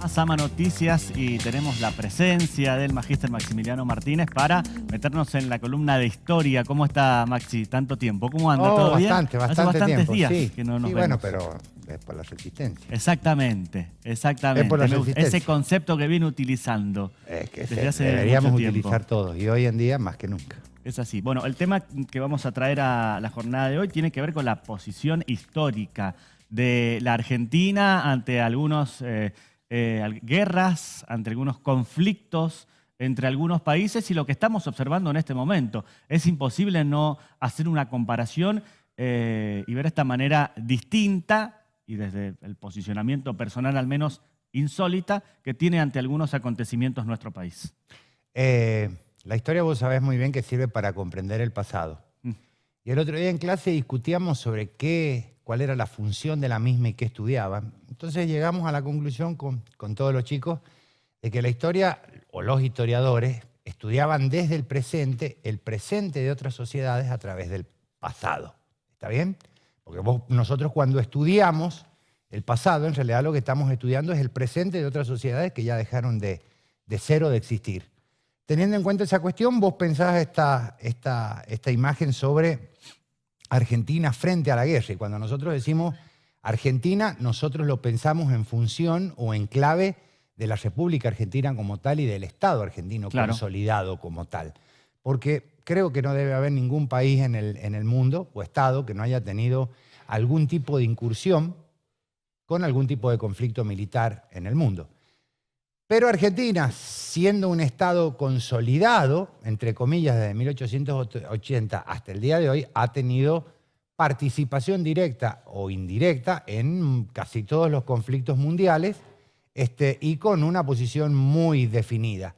Más AMA Noticias y tenemos la presencia del magíster Maximiliano Martínez para meternos en la columna de historia. ¿Cómo está, Maxi? ¿Tanto tiempo? ¿Cómo anda? ¿Todo bien? Bastante Hace bastantes tiempo, días sí. que no nos Sí, vemos. bueno, pero es por la resistencia. Exactamente. Es por la resistencia. Ese concepto que viene utilizando Es que desde hace deberíamos mucho tiempo. utilizar todos, y hoy en día más que nunca. Es así. Bueno, el tema que vamos a traer a la jornada de hoy tiene que ver con la posición histórica de la Argentina ante algunos guerras, ante algunos conflictos entre algunos países y lo que estamos observando en este momento. Es imposible no hacer una comparación y ver esta manera distinta y desde el posicionamiento personal al menos insólita que tiene ante algunos acontecimientos nuestro país. La historia vos sabés muy bien que sirve para comprender el pasado. Y el otro día en clase discutíamos sobre cuál era la función de la misma y qué estudiaban. Entonces llegamos a la conclusión con todos los chicos de que la historia, o los historiadores, estudiaban desde el presente de otras sociedades a través del pasado. ¿Está bien? Porque nosotros cuando estudiamos el pasado, en realidad lo que estamos estudiando es el presente de otras sociedades que ya dejaron de ser o de existir. Teniendo en cuenta esa cuestión, vos pensás esta imagen sobre Argentina frente a la guerra. Y cuando nosotros decimos Argentina, nosotros lo pensamos en función o en clave de la República Argentina como tal y del Estado argentino consolidado como tal. Porque creo que no debe haber ningún país en el mundo o Estado que no haya tenido algún tipo de incursión con algún tipo de conflicto militar en el mundo. Pero Argentina, siendo un Estado consolidado, entre comillas, desde 1880 hasta el día de hoy, ha tenido participación directa o indirecta en casi todos los conflictos mundiales y con una posición muy definida,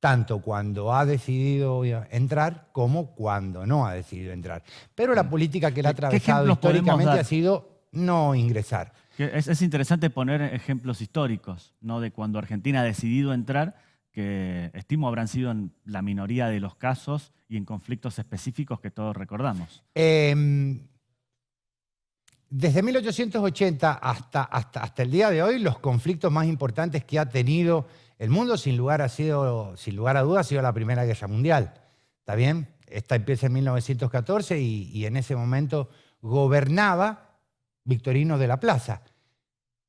tanto cuando ha decidido entrar como cuando no ha decidido entrar. Pero la política que la ha atravesado históricamente ha sido no ingresar. Es interesante poner ejemplos históricos, ¿no? De cuando Argentina ha decidido entrar, que estimo habrán sido en la minoría de los casos y en conflictos específicos que todos recordamos. Desde 1880 hasta el día de hoy, los conflictos más importantes que ha tenido el mundo, sin lugar a dudas, ha sido la Primera Guerra Mundial. ¿Está bien? Esta empieza en 1914 y en ese momento gobernaba Victorino de la Plaza.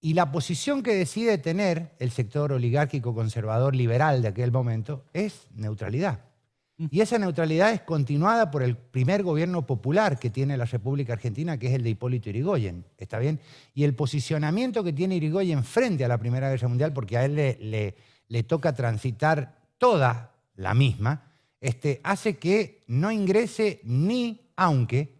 Y la posición que decide tener el sector oligárquico conservador liberal de aquel momento es neutralidad. Y esa neutralidad es continuada por el primer gobierno popular que tiene la República Argentina, que es el de Hipólito Yrigoyen. ¿Está bien? Y el posicionamiento que tiene Yrigoyen frente a la Primera Guerra Mundial, porque a él le toca transitar toda la misma, hace que no ingrese ni aunque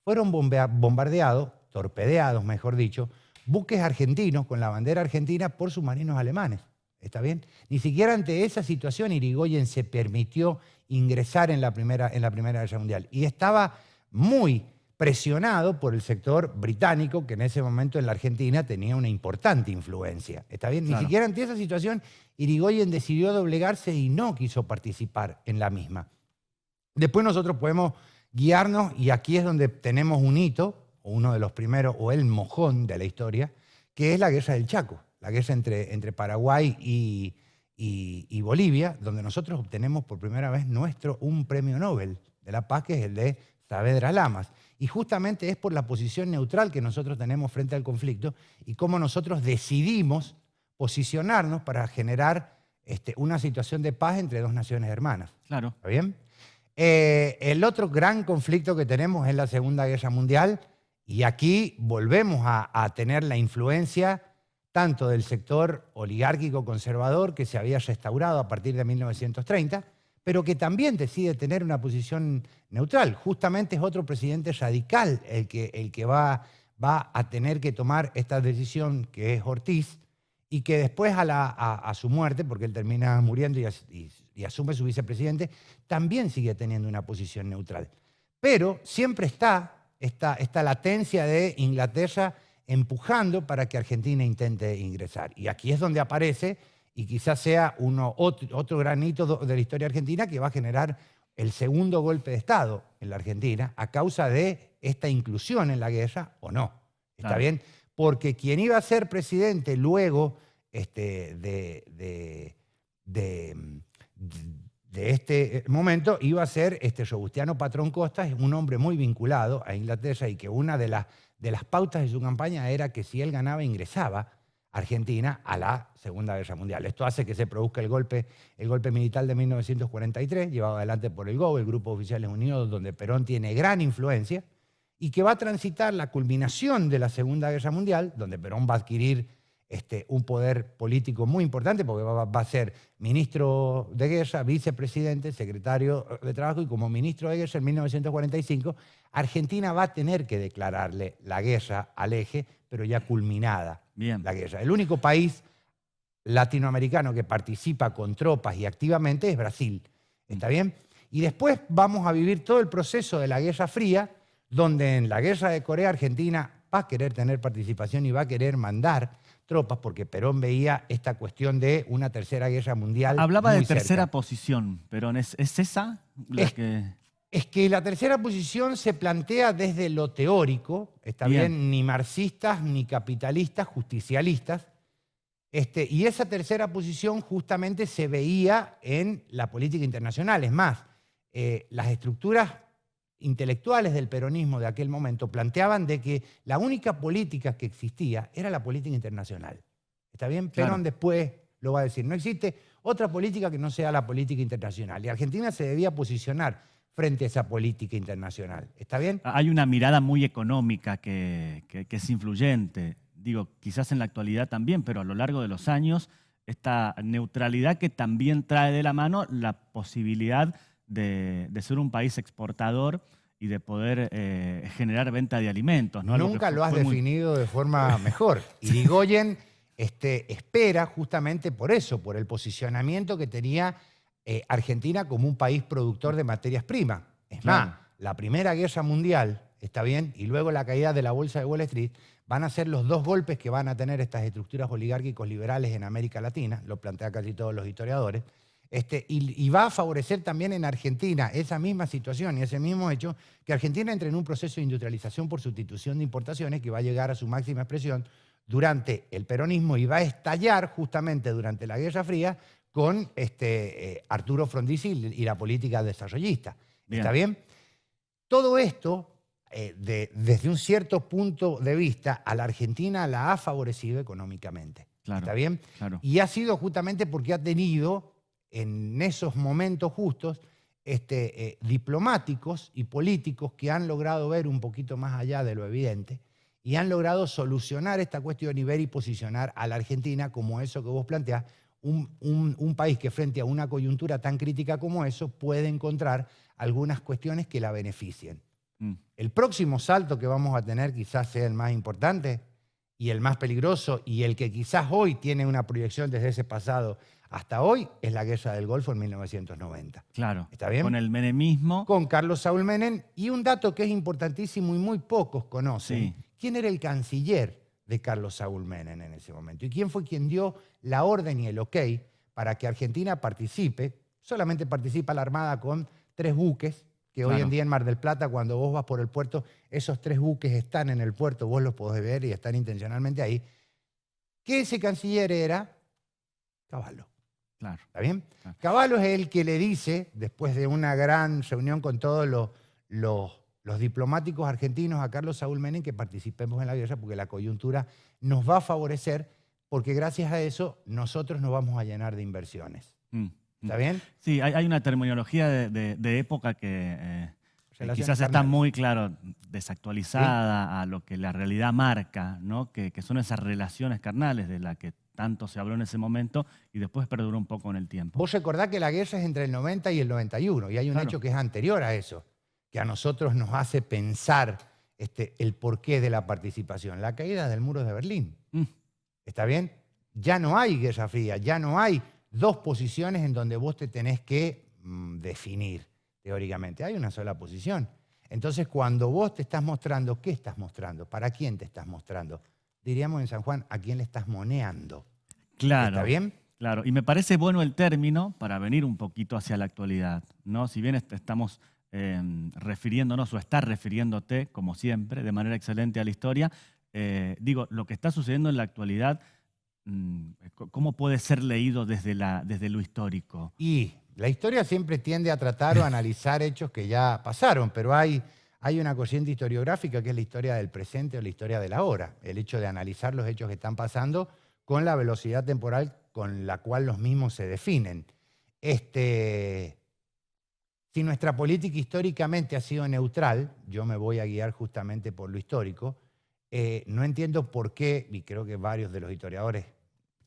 fueron bombardeados, torpedeados, mejor dicho, buques argentinos con la bandera argentina por submarinos alemanes. ¿Está bien? Ni siquiera ante esa situación Yrigoyen se permitió ingresar en la Primera Guerra Mundial. Y estaba muy presionado por el sector británico, que en ese momento en la Argentina tenía una importante influencia. ¿Está bien? Ni siquiera ante esa situación Yrigoyen decidió doblegarse y no quiso participar en la misma. Después nosotros podemos guiarnos, y aquí es donde tenemos un hito, o uno de los primeros, o el mojón de la historia, que es la Guerra del Chaco, la guerra entre Paraguay y Bolivia, donde nosotros obtenemos por primera vez un premio Nobel de la Paz, que es el de Saavedra Lamas. Y justamente es por la posición neutral que nosotros tenemos frente al conflicto y cómo nosotros decidimos posicionarnos para generar una situación de paz entre dos naciones hermanas. Claro. ¿Está bien? El otro gran conflicto que tenemos es la Segunda Guerra Mundial, y aquí volvemos a tener la influencia tanto del sector oligárquico conservador que se había restaurado a partir de 1930, pero que también decide tener una posición neutral. Justamente es otro presidente radical el que va a tener que tomar esta decisión, que es Ortiz, y que después a su muerte, porque él termina muriendo y asume su vicepresidente, también sigue teniendo una posición neutral. Pero siempre está esta latencia de Inglaterra empujando para que Argentina intente ingresar. Y aquí es donde aparece, y quizás sea otro gran hito de la historia argentina, que va a generar el segundo golpe de Estado en la Argentina a causa de esta inclusión en la guerra o no. ¿Está bien? Porque quien iba a ser presidente luego de este momento iba a ser Robustiano Patrón Costas, un hombre muy vinculado a Inglaterra y que una de las pautas de su campaña era que si él ganaba ingresaba Argentina a la Segunda Guerra Mundial. Esto hace que se produzca el golpe militar de 1943, llevado adelante por el GOB, el Grupo de Oficiales Unidos, donde Perón tiene gran influencia, y que va a transitar la culminación de la Segunda Guerra Mundial, donde Perón va a adquirir un poder político muy importante, porque va a ser ministro de Guerra, vicepresidente, secretario de Trabajo, y como ministro de Guerra en 1945, Argentina va a tener que declararle la guerra al eje, pero ya culminada. Bien. La guerra. El único país latinoamericano que participa con tropas y activamente es Brasil. ¿Está bien? Y después vamos a vivir todo el proceso de la Guerra Fría, donde en la Guerra de Corea Argentina va a querer tener participación y va a querer mandar tropas, porque Perón veía esta cuestión de una tercera guerra mundial. Hablaba muy de tercera cerca. posición, Perón. ¿Es esa la que...? Es que la tercera posición se plantea desde lo teórico, está bien, ni marxistas, ni capitalistas, justicialistas, y esa tercera posición justamente se veía en la política internacional. Es más, las estructuras intelectuales del peronismo de aquel momento planteaban de que la única política que existía era la política internacional. ¿Está bien? Claro. Perón después lo va a decir. No existe otra política que no sea la política internacional. Y Argentina se debía posicionar frente a esa política internacional. ¿Está bien? Hay una mirada muy económica que es influyente. Digo, quizás en la actualidad también, pero a lo largo de los años, esta neutralidad que también trae de la mano la posibilidad de ser un país exportador y de poder generar venta de alimentos, ¿no? Nunca lo has definido de forma mejor. Irigoyen espera justamente por eso, por el posicionamiento que tenía Argentina como un país productor de materias primas. Es más, la Primera Guerra Mundial, ¿está bien? Y luego la caída de la Bolsa de Wall Street van a ser los dos golpes que van a tener estas estructuras oligárquicos liberales en América Latina, lo plantean casi todos los historiadores, y va a favorecer también en Argentina esa misma situación y ese mismo hecho, que Argentina entre en un proceso de industrialización por sustitución de importaciones que va a llegar a su máxima expresión durante el peronismo y va a estallar justamente durante la Guerra Fría con Arturo Frondizi y la política desarrollista. ¿Está bien? Todo esto, desde un cierto punto de vista, a la Argentina la ha favorecido económicamente. Claro, ¿está bien? Claro. Y ha sido justamente porque ha tenido en esos momentos justos diplomáticos y políticos que han logrado ver un poquito más allá de lo evidente y han logrado solucionar esta cuestión y ver y posicionar a la Argentina como eso que vos planteás, un país que frente a una coyuntura tan crítica como eso puede encontrar algunas cuestiones que la beneficien. El próximo salto que vamos a tener quizás sea el más importante y el más peligroso y el que quizás hoy tiene una proyección desde ese pasado hasta hoy es la Guerra del Golfo en 1990. Claro. ¿Está bien? Con el menemismo. Con Carlos Saúl Menem. Y un dato que es importantísimo y muy pocos conocen. Sí. ¿Quién era el canciller de Carlos Saúl Menem en ese momento? ¿Y quién fue quien dio la orden y el ok para que Argentina participe? Solamente participa la Armada con 3 buques, que hoy en día en Mar del Plata, cuando vos vas por el puerto, esos 3 buques están en el puerto, vos los podés ver y están intencionalmente ahí. Que ese canciller era Cavallo. Claro. ¿Está bien? Claro. Cavallo es el que le dice, después de una gran reunión con todos los diplomáticos argentinos a Carlos Saúl Menem, que participemos en la guerra porque la coyuntura nos va a favorecer, porque gracias a eso nosotros nos vamos a llenar de inversiones. ¿Está bien? Sí, hay una terminología de época que quizás está muy, claro, desactualizada, ¿sí?, a lo que la realidad marca, ¿no? Que son esas relaciones carnales de las que tanto se habló en ese momento y después perduró un poco en el tiempo. Vos recordás que la guerra es entre el 90 y el 91 y hay un hecho que es anterior a eso, que a nosotros nos hace pensar el porqué de la participación, la caída del muro de Berlín. ¿Está bien? Ya no hay Guerra Fría, ya no hay 2 posiciones en donde vos te tenés que definir teóricamente. Hay una sola posición. Entonces, cuando vos te estás mostrando, ¿qué estás mostrando? ¿Para quién te estás mostrando? Diríamos en San Juan, ¿a quién le estás moneando? Claro. ¿Está bien? Claro, y me parece bueno el término para venir un poquito hacia la actualidad, ¿no? Si bien estamos refiriéndonos o estás refiriéndote, como siempre, de manera excelente a la historia, digo, lo que está sucediendo en la actualidad ¿cómo puede ser leído desde lo histórico? Y la historia siempre tiende a tratar o analizar hechos que ya pasaron, pero hay una corriente historiográfica que es la historia del presente o la historia del ahora. El hecho de analizar los hechos que están pasando con la velocidad temporal con la cual los mismos se definen. Si nuestra política históricamente ha sido neutral, yo me voy a guiar justamente por lo histórico, no entiendo por qué, y creo que varios de los historiadores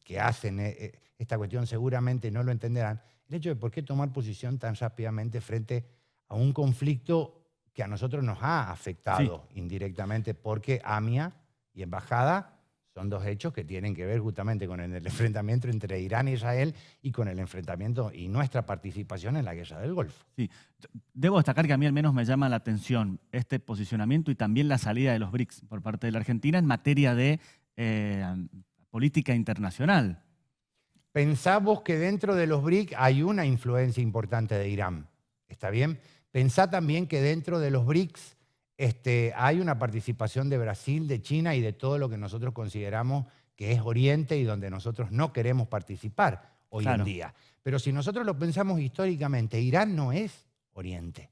que hacen esta cuestión seguramente no lo entenderán, el hecho de por qué tomar posición tan rápidamente frente a un conflicto que a nosotros nos ha afectado indirectamente, porque AMIA y Embajada son dos hechos que tienen que ver justamente con el enfrentamiento entre Irán e Israel y con el enfrentamiento y nuestra participación en la guerra del Golfo. Sí, debo destacar que a mí al menos me llama la atención este posicionamiento y también la salida de los BRICS por parte de la Argentina en materia de política internacional. Pensamos que dentro de los BRICS hay una influencia importante de Irán, ¿está bien? Pensá también que dentro de los BRICS hay una participación de Brasil, de China y de todo lo que nosotros consideramos que es Oriente y donde nosotros no queremos participar hoy en día. Pero si nosotros lo pensamos históricamente, Irán no es Oriente,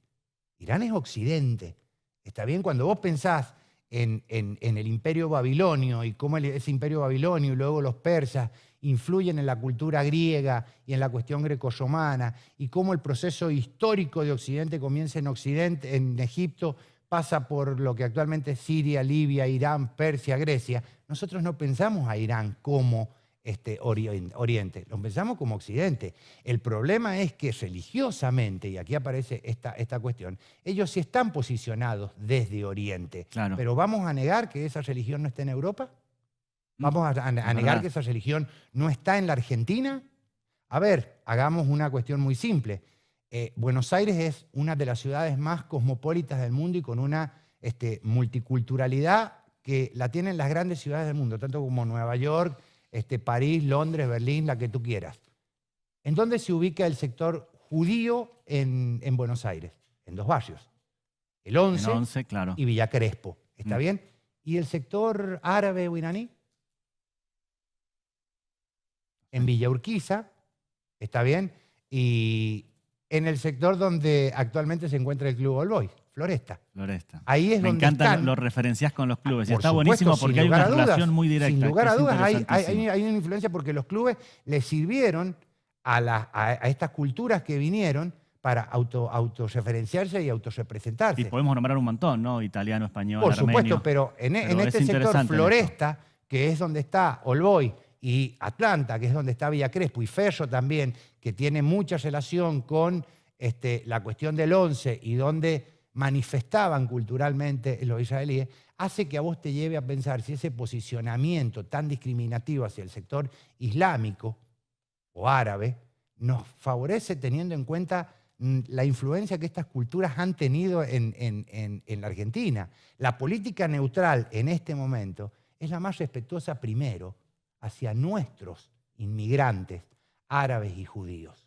Irán es Occidente. ¿Está bien? Cuando vos pensás en el imperio babilonio y cómo ese imperio babilonio y luego los persas influyen en la cultura griega y en la cuestión grecorromana y cómo el proceso histórico de Occidente comienza en Occidente, en Egipto, pasa por lo que actualmente es Siria, Libia, Irán, Persia, Grecia. Nosotros no pensamos a Irán como Oriente, lo pensamos como Occidente. El problema es que religiosamente, y aquí aparece esta cuestión, ellos sí están posicionados desde Oriente. Claro. Pero ¿vamos a negar que esa religión no esté en Europa? ¿Vamos a negar que esa religión no está en la Argentina? A ver, hagamos una cuestión muy simple. Buenos Aires es una de las ciudades más cosmopolitas del mundo y con una multiculturalidad que la tienen las grandes ciudades del mundo, tanto como Nueva York, París, Londres, Berlín, la que tú quieras. ¿En dónde se ubica el sector judío en Buenos Aires? En dos barrios. El 11 claro. y Villa Crespo. ¿Está bien? ¿Y el sector árabe o iraní? En Villa Urquiza. ¿Está bien? Y en el sector donde actualmente se encuentra el Club All Boys, Floresta. Ahí es Me donde encantan los referencias con los clubes. Y está supuesto, buenísimo porque hay una relación muy directa. Sin lugar a dudas, hay una influencia porque los clubes le sirvieron a estas culturas que vinieron para autorreferenciarse y autorrepresentarse. Y podemos nombrar un montón, ¿no? Italiano, español, Por armenio. supuesto, pero en este sector Floresta, que es donde está All Boys, y Atlanta, que es donde está Villa Crespo, y Ferro también, que tiene mucha relación con la cuestión del 11 y donde manifestaban culturalmente los israelíes, hace que a vos te lleve a pensar si ese posicionamiento tan discriminativo hacia el sector islámico o árabe nos favorece teniendo en cuenta la influencia que estas culturas han tenido en la Argentina. La política neutral en este momento es la más respetuosa primero hacia nuestros inmigrantes árabes y judíos.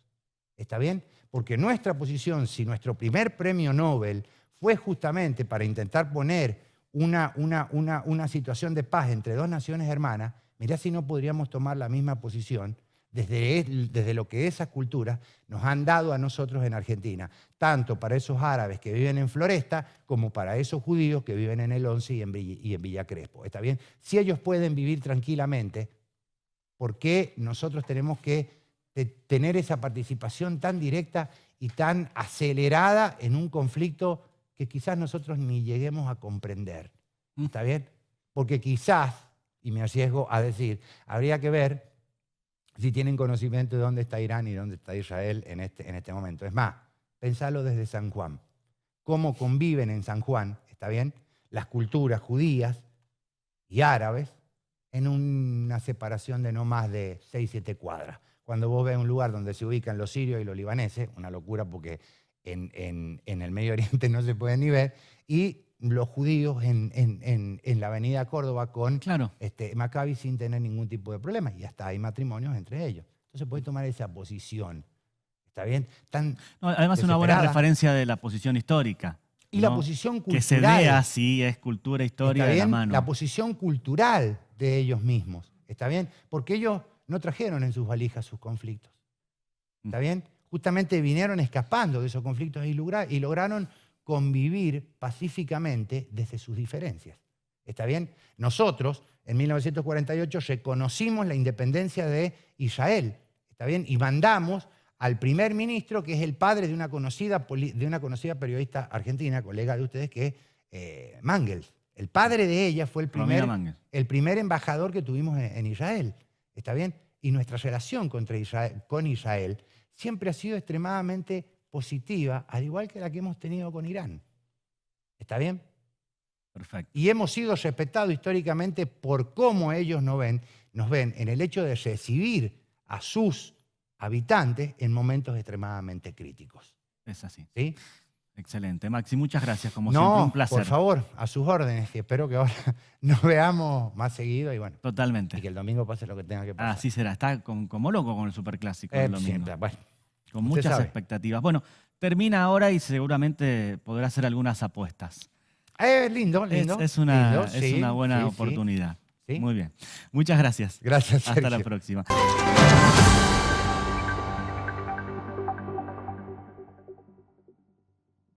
¿Está bien? Porque nuestra posición, si nuestro primer premio Nobel fue justamente para intentar poner una situación de paz entre dos naciones hermanas, mirá si no podríamos tomar la misma posición desde lo que esas culturas nos han dado a nosotros en Argentina, tanto para esos árabes que viven en Floresta como para esos judíos que viven en el 11 y en Villa Crespo. ¿Está bien? Si ellos pueden vivir tranquilamente, ¿por qué nosotros tenemos que tener esa participación tan directa y tan acelerada en un conflicto que quizás nosotros ni lleguemos a comprender? ¿Está bien? Porque quizás, y me arriesgo a decir, habría que ver si tienen conocimiento de dónde está Irán y dónde está Israel en este momento. Es más, pensalo desde San Juan. Cómo conviven en San Juan, ¿está bien?, las culturas judías y árabes en una separación de no más de 6, 7 cuadras. Cuando vos ves un lugar donde se ubican los sirios y los libaneses, una locura porque en el Medio Oriente no se pueden ni ver, y los judíos en la avenida Córdoba con Maccabi sin tener ningún tipo de problema. Y hasta hay matrimonios entre ellos. Entonces puede tomar esa posición. ¿Está bien? Además, una buena referencia de la posición histórica. Y la posición cultural. Que se vea si es cultura, historia de la mano. La posición cultural de ellos mismos. ¿está bien? Porque ellos no trajeron en sus valijas sus conflictos, ¿está bien? Justamente vinieron escapando de esos conflictos y lograron convivir pacíficamente desde sus diferencias, ¿está bien? Nosotros, en 1948, reconocimos la independencia de Israel, ¿está bien? Y mandamos al primer ministro, que es el padre de una conocida periodista argentina, colega de ustedes, que es Mangels. El padre de ella fue el primer embajador que tuvimos en Israel, ¿está bien? Y nuestra relación con Israel siempre ha sido extremadamente positiva, al igual que la que hemos tenido con Irán, ¿está bien? Perfecto. Y hemos sido respetados históricamente por cómo ellos nos ven en el hecho de recibir a sus habitantes en momentos extremadamente críticos. Es así. ¿Sí? Excelente. Maxi, muchas gracias. Como siempre, un placer. Por favor, a sus órdenes. Y espero que ahora nos veamos más seguido y bueno. Totalmente. Y que el domingo pase lo que tenga que pasar. Así será. Está como loco con el Superclásico del domingo. Siempre, bueno. Con muchas expectativas. Bueno, termina ahora y seguramente podrá hacer algunas apuestas. Lindo. Es una buena oportunidad. Sí. Muy bien. Muchas gracias. Gracias, Sergio. Hasta la próxima.